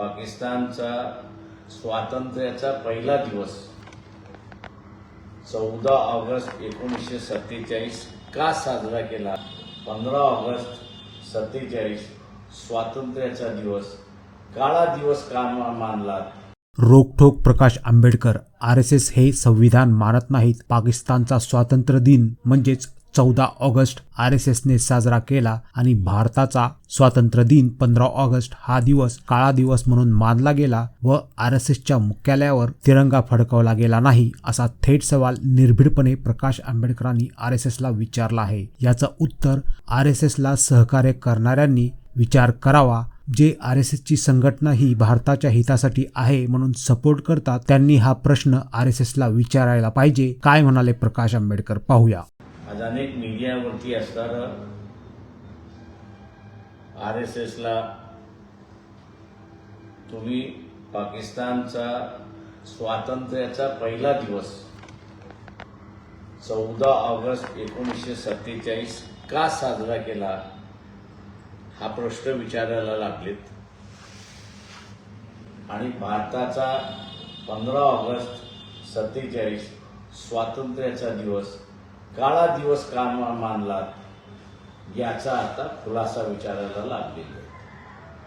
पाकिस्तानचा स्वातंत्र्याचा पहिला दिवस 14 ऑगस्ट 1947 का साजरा केला? 15 ऑगस्ट 47 स्वातंत्र्याचा दिवस काळा दिवस का मानला? रोखठोक प्रकाश आंबेडकर आरएसएस हे संविधान मानत नाहीत. पाकिस्तानचा स्वातंत्र्य दिन म्हणजेच 14 ऑगस्ट आरएसएसने साजरा केला आणि भारताचा स्वातंत्र्य दिन 15 ऑगस्ट हा दिवस काळा दिवस म्हणून मानला गेला व आरएसएसच्या मुख्यालयावर तिरंगा फडकवला गेला नाही, असा थेट सवाल निर्भीडपणे प्रकाश आंबेडकरांनी आरएसएसला विचारला आहे. याचं उत्तर आरएसएसला सहकार्य करणाऱ्यांनी विचार करावा. जे आरएसएसची संघटना ही भारताच्या हितासाठी आहे म्हणून सपोर्ट करतात त्यांनी हा प्रश्न आरएसएसला विचारायला पाहिजे. काय म्हणाले प्रकाश आंबेडकर पाहूया. आज अनेक मीडियावरती असणारं आरएसएसला तुम्ही पाकिस्तानचा स्वातंत्र्याचा पहिला दिवस 14 ऑगस्ट 1947 का साजरा केला हा प्रश्न विचारायला लागलेत आणि भारताचा 15 ऑगस्ट 47 स्वातंत्र्याचा दिवस काळा दिवस का मानला याचा आता खुलासा विचारायला लागलेला आहे.